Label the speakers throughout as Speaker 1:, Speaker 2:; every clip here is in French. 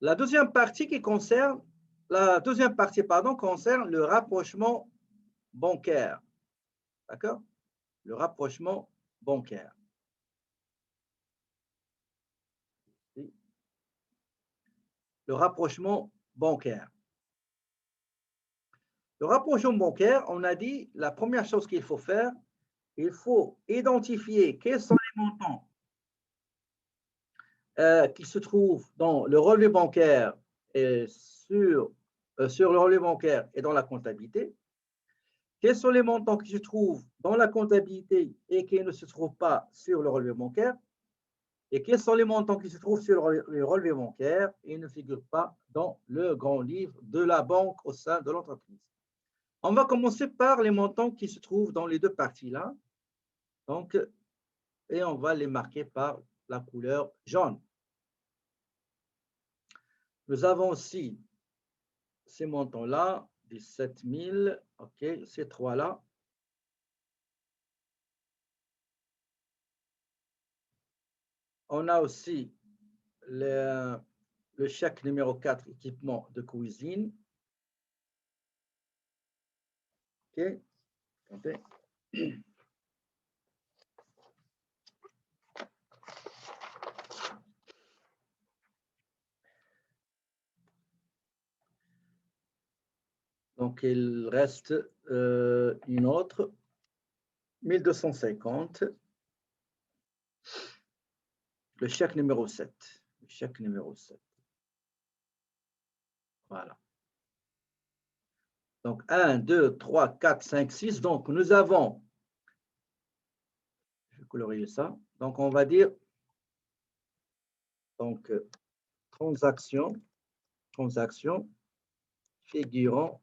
Speaker 1: La deuxième partie concerne le rapprochement bancaire. D'accord? Le rapprochement bancaire. Le rapprochement bancaire. Le rapprochement bancaire, on a dit, la première chose qu'il faut faire, il faut identifier quels sont les montants qui se trouvent dans le relevé bancaire et sur le relevé bancaire et dans la comptabilité. Quels sont les montants qui se trouvent dans la comptabilité et qui ne se trouvent pas sur le relevé bancaire? Et quels sont les montants qui se trouvent sur le relevé bancaire et ne figurent pas dans le grand livre de la banque au sein de l'entreprise? On va commencer par les montants qui se trouvent dans les deux parties-là. Donc, et on va les marquer par la couleur jaune. Nous avons aussi ces montants-là, 17 000, OK, ces trois-là. On a aussi le chèque numéro 4, équipement de cuisine. OK. Okay. Donc, il reste une autre, 1250. Le chèque numéro 7. Le chèque numéro 7. Voilà. Donc, 1, 2, 3, 4, 5, 6. Donc, nous avons, je vais colorier ça. Donc, on va dire, donc, transaction figurant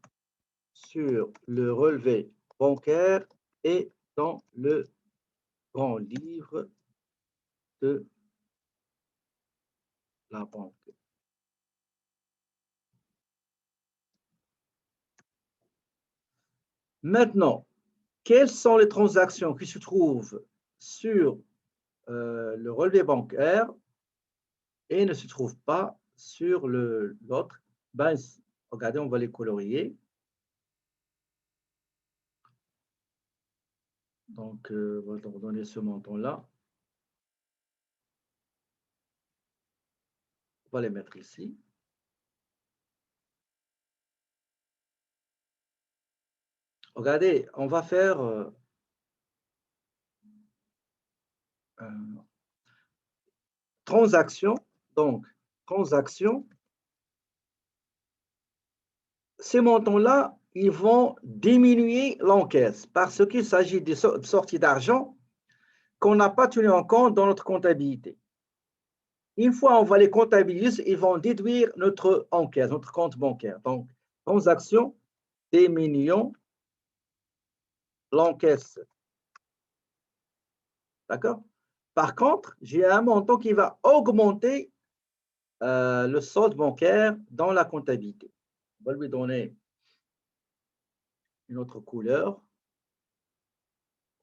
Speaker 1: sur le relevé bancaire et dans le grand livre de la banque. Maintenant, quelles sont les transactions qui se trouvent sur le relevé bancaire et ne se trouvent pas sur l'autre? Ben, regardez, on va les colorier. Donc, on va donner ce montant-là. On va les mettre ici. Regardez, on va faire transaction. Donc, transaction. Ces montants-là, ils vont diminuer l'encaisse parce qu'il s'agit de sorties d'argent qu'on n'a pas tenu en compte dans notre comptabilité. Une fois on va les comptabiliser, ils vont déduire notre encaisse, notre compte bancaire. Donc, transaction diminuant l'encaisse. D'accord? Par contre, j'ai un montant qui va augmenter le solde bancaire dans la comptabilité. On va lui donner une autre couleur.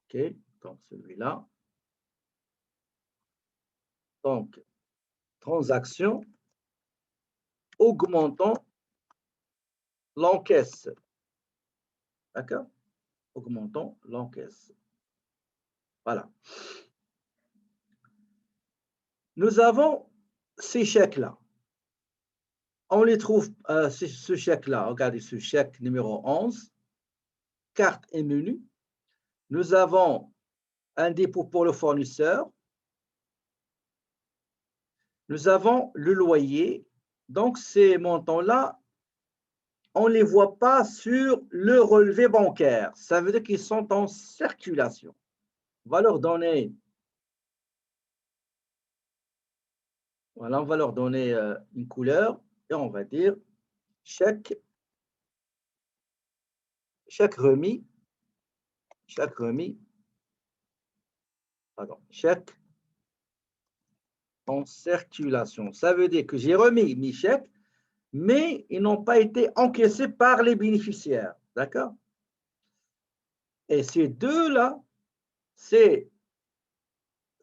Speaker 1: OK, donc celui-là. Donc, transaction augmentant l'encaisse. D'accord? Augmentant l'encaisse. Voilà. Nous avons ces chèques-là. On les trouve, ce chèque-là, regardez ce chèque numéro 11, carte et menu. Nous avons un dépôt pour le fournisseur. Nous avons le loyer. Donc, ces montants-là, on ne les voit pas sur le relevé bancaire. Ça veut dire qu'ils sont en circulation. On va leur donner, voilà, on va leur donner une couleur et on va dire chèque remis, pardon, chèque en circulation. Ça veut dire que j'ai remis mes chèques, mais ils n'ont pas été encaissés par les bénéficiaires. D'accord? Et ces deux-là, c'est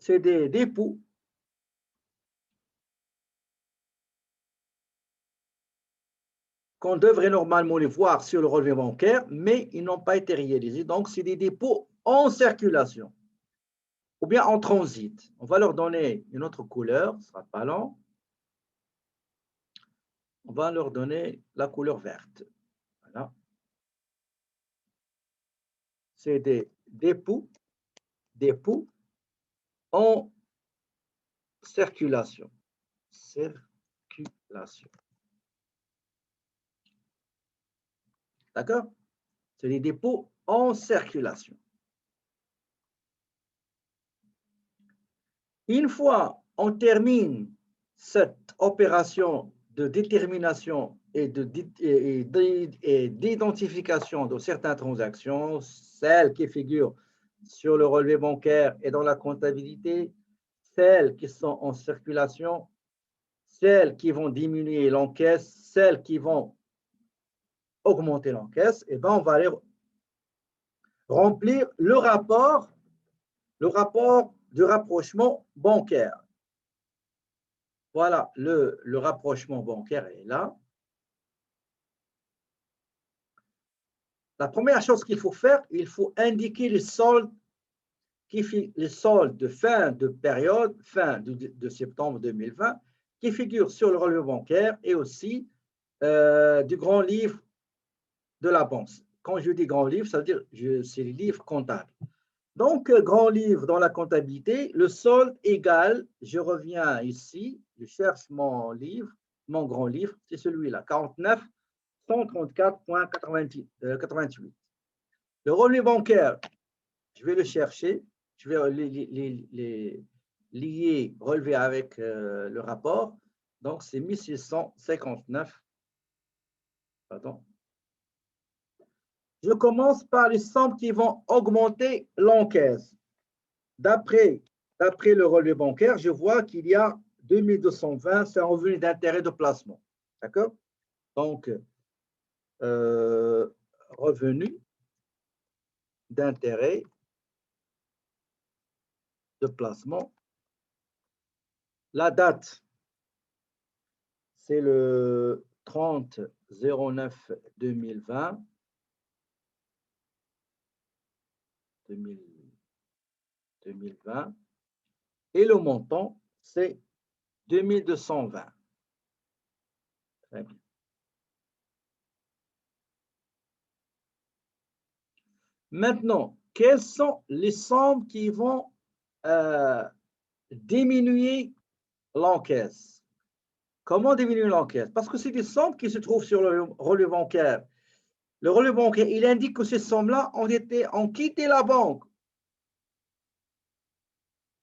Speaker 1: des dépôts qu'on devrait normalement les voir sur le relevé bancaire, mais ils n'ont pas été réalisés. Donc, c'est des dépôts en circulation ou bien en transit. On va leur donner une autre couleur, ce ne sera pas long. On va leur donner la couleur verte. Voilà. C'est des dépôts en circulation. Circulation. D'accord? C'est des dépôts en circulation. Une fois on termine cette opération de détermination et d'identification de certaines transactions, celles qui figurent sur le relevé bancaire et dans la comptabilité, celles qui sont en circulation, celles qui vont diminuer l'encaisse, celles qui vont augmenter l'encaisse, et ben on va aller remplir le rapport du rapprochement bancaire. Voilà, le rapprochement bancaire est là. La première chose qu'il faut faire, il faut indiquer les soldes de fin de période, fin de septembre 2020, qui figurent sur le relevé bancaire et aussi du grand livre de la banque. Quand je dis grand livre, ça veut dire c'est les livres comptables. Donc, grand livre dans la comptabilité, le solde égal, je reviens ici, je cherche mon livre, mon grand livre, c'est celui-là, 49 134,88. Le relevé bancaire, je vais le chercher, je vais les lier, relever avec le rapport. Donc, c'est 1659. Pardon. Je commence par les sommes qui vont augmenter l'encaisse. D'après le relevé bancaire, je vois qu'il y a 2220, c'est un revenu d'intérêt de placement. D'accord? Donc, revenu d'intérêt de placement. La date, c'est le 30/09/2020. 2020. Et le montant, c'est 2220. Très bien. Maintenant, quelles sont les sommes qui vont diminuer l'encaisse? Comment diminuer l'encaisse? Parce que c'est des sommes qui se trouvent sur le relevé bancaire. Le relevé bancaire, il indique que ces sommes-là ont quitté la banque.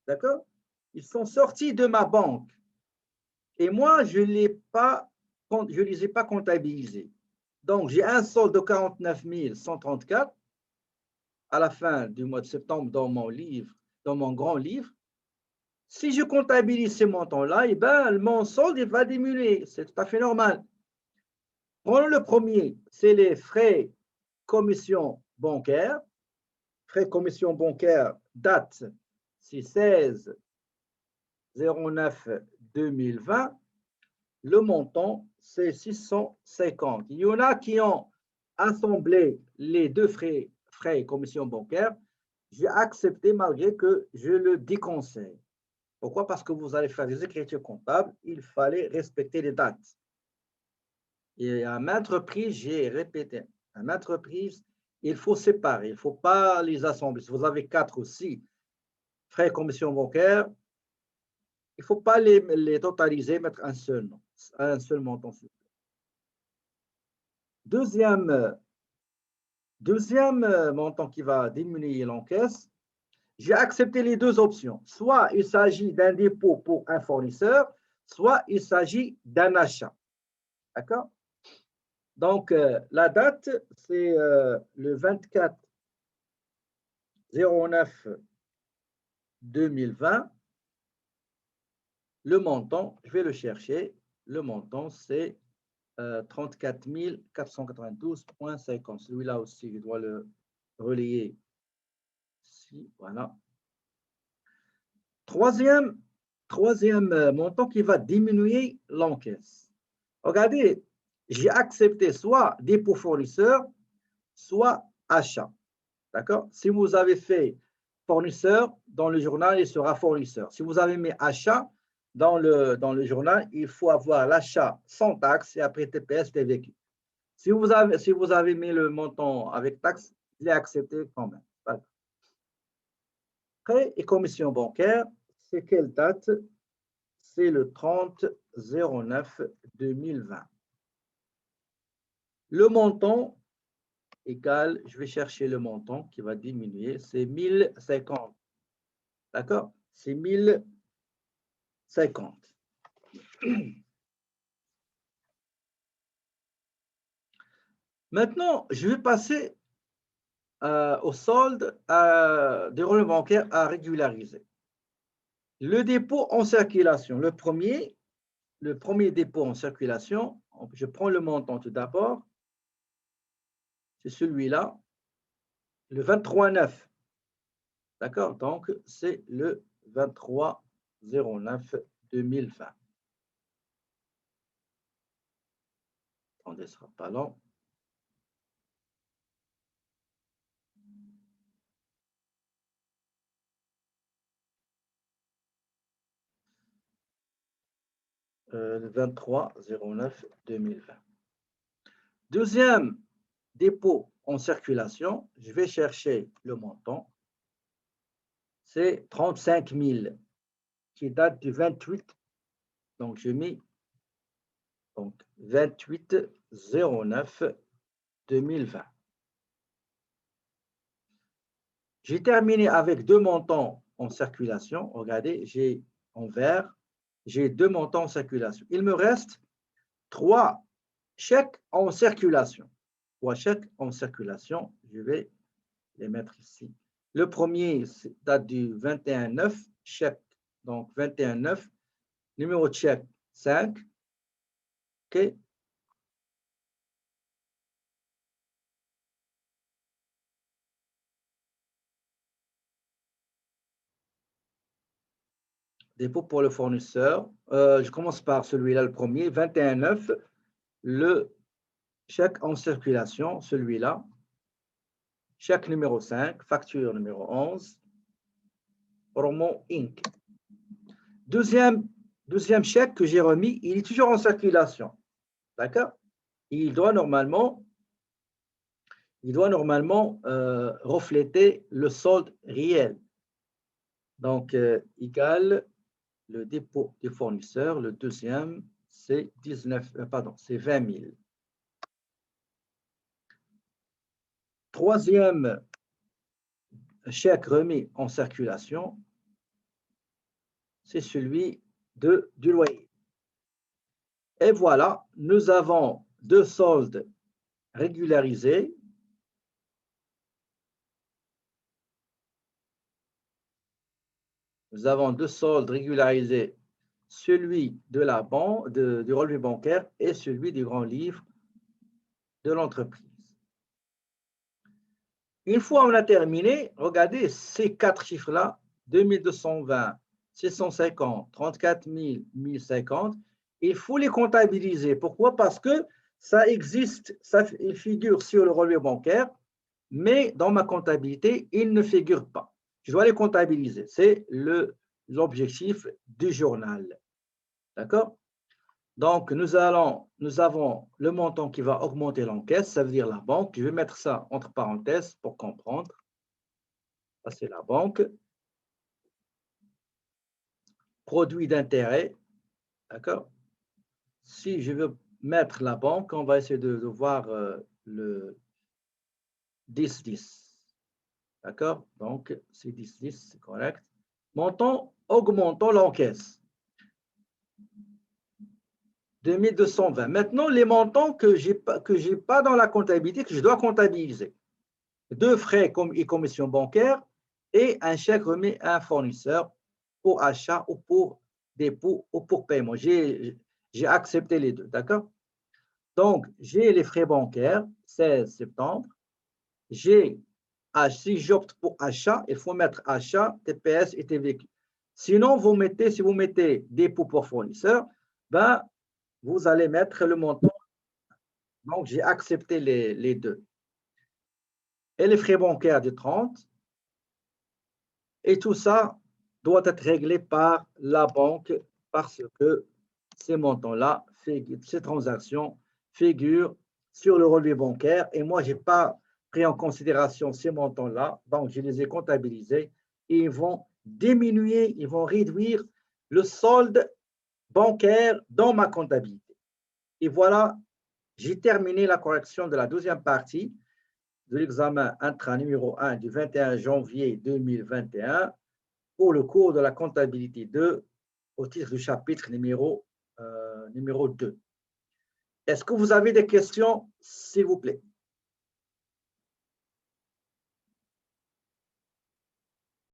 Speaker 1: D'accord? Ils sont sortis de ma banque. Et moi, je ne les ai pas comptabilisés. Donc, j'ai un solde de 49 134 à la fin du mois de septembre dans mon livre, dans mon grand livre. Si je comptabilise ces montants-là, eh ben, mon solde il va diminuer. C'est tout à fait normal. Prenons le premier, c'est les frais commission bancaire. Frais commission bancaire, date, c'est 16/09/2020. Le montant, c'est 650. Il y en a qui ont assemblé les deux frais et commission bancaire. J'ai accepté malgré que je le déconseille. Pourquoi? Parce que vous allez faire des écritures comptables, il fallait respecter les dates. Et à maintes reprises, j'ai répété, à maintes reprises, il faut séparer, il ne faut pas les assembler. Si vous avez 4 ou 6 frais et commission bancaire, il ne faut pas les totaliser, mettre un seul montant. Deuxième montant qui va diminuer l'encaisse, j'ai accepté les deux options. Soit il s'agit d'un dépôt pour un fournisseur, soit il s'agit d'un achat. D'accord? Donc, la date, c'est le 24/09/2020. Le montant, je vais le chercher. Le montant, c'est 34 492,50. Celui-là aussi, je dois le relayer ici. Voilà. Troisième montant qui va diminuer l'encaisse. Regardez, j'ai accepté soit dépôt fournisseur, soit achat. D'accord? Si vous avez fait fournisseur, dans le journal, il sera fournisseur. Si vous avez mis achat dans le journal, il faut avoir l'achat sans taxe et après TPS, TVQ. Si vous avez mis le montant avec taxe, je l'ai accepté quand même. Voilà. Prêt et commission bancaire, c'est quelle date? C'est le 30/09/2020. Le montant égal, je vais chercher le montant qui va diminuer, c'est 1050. D'accord? C'est 1050. Maintenant, je vais passer au solde des relevés bancaires à régulariser. Le dépôt en circulation, le premier dépôt en circulation, je prends le montant tout d'abord, c'est celui-là, le 23/9. D'accord? Donc, c'est le 23/09/2020. Attendez, ce ne sera pas long. Le 23/09/2020. Deuxième dépôt en circulation, je vais chercher le montant. C'est 35 000 qui date du 28. Donc, je mets 28/09/2020. J'ai terminé avec deux montants en circulation. Regardez, j'ai en vert, j'ai deux montants en circulation. Il me reste 3 chèques en circulation. 3 chèques en circulation. Je vais les mettre ici. Le premier date du 21/9, chèque, donc 21/9, numéro de chèque 5. OK. Dépôt pour le fournisseur. Je commence par celui-là, le premier, 21/9, le chèque en circulation, celui-là. Chèque numéro 5, facture numéro 11, Romo Inc. Deuxième chèque que j'ai remis, il est toujours en circulation. D'accord? Il doit normalement refléter le solde réel. Donc, égal le dépôt des fournisseurs. Le deuxième, c'est 20 000. Troisième chèque remis en circulation, c'est celui du loyer. Et voilà, nous avons deux soldes régularisés. Nous avons deux soldes régularisés, celui de la banque, du relevé bancaire et celui du grand livre de l'entreprise. Une fois on a terminé, regardez ces quatre chiffres-là, 2220, 650, 34 000, 1050, il faut les comptabiliser. Pourquoi? Parce que ça existe, il figure sur le relevé bancaire, mais dans ma comptabilité, il ne figure pas. Je dois les comptabiliser. C'est l'objectif du journal. D'accord? Donc, nous avons le montant qui va augmenter l'encaisse, ça veut dire la banque. Je vais mettre ça entre parenthèses pour comprendre. Ça, c'est la banque. Produit d'intérêt. D'accord? Si je veux mettre la banque, on va essayer de voir le 10-10. D'accord? Donc, c'est 10-10, c'est correct. Montant augmentant l'encaisse. 2220. Maintenant, les montants que je n'ai pas dans la comptabilité, que je dois comptabiliser. Deux frais et commissions bancaires et un chèque remis à un fournisseur pour achat ou pour dépôt ou pour paiement. J'ai accepté les deux, d'accord? Donc, j'ai les frais bancaires, 16 septembre. Si j'opte pour achat, il faut mettre achat, TPS et TVQ. Sinon, si vous mettez dépôt pour fournisseur, ben, vous allez mettre le montant Donc, j'ai accepté les deux. Et les frais bancaires de 30. Et tout ça doit être réglé par la banque parce que ces montants-là, ces transactions figurent sur le relevé bancaire. Et moi, je n'ai pas pris en considération ces montants-là. Donc, je les ai comptabilisés. Et ils vont diminuer, ils vont réduire le solde bancaire dans ma comptabilité. Et voilà, j'ai terminé la correction de la deuxième partie de l'examen intra numéro 1 du 21 janvier 2021 pour le cours de la comptabilité 2 au titre du chapitre numéro 2. Est-ce que vous avez des questions, s'il vous plaît?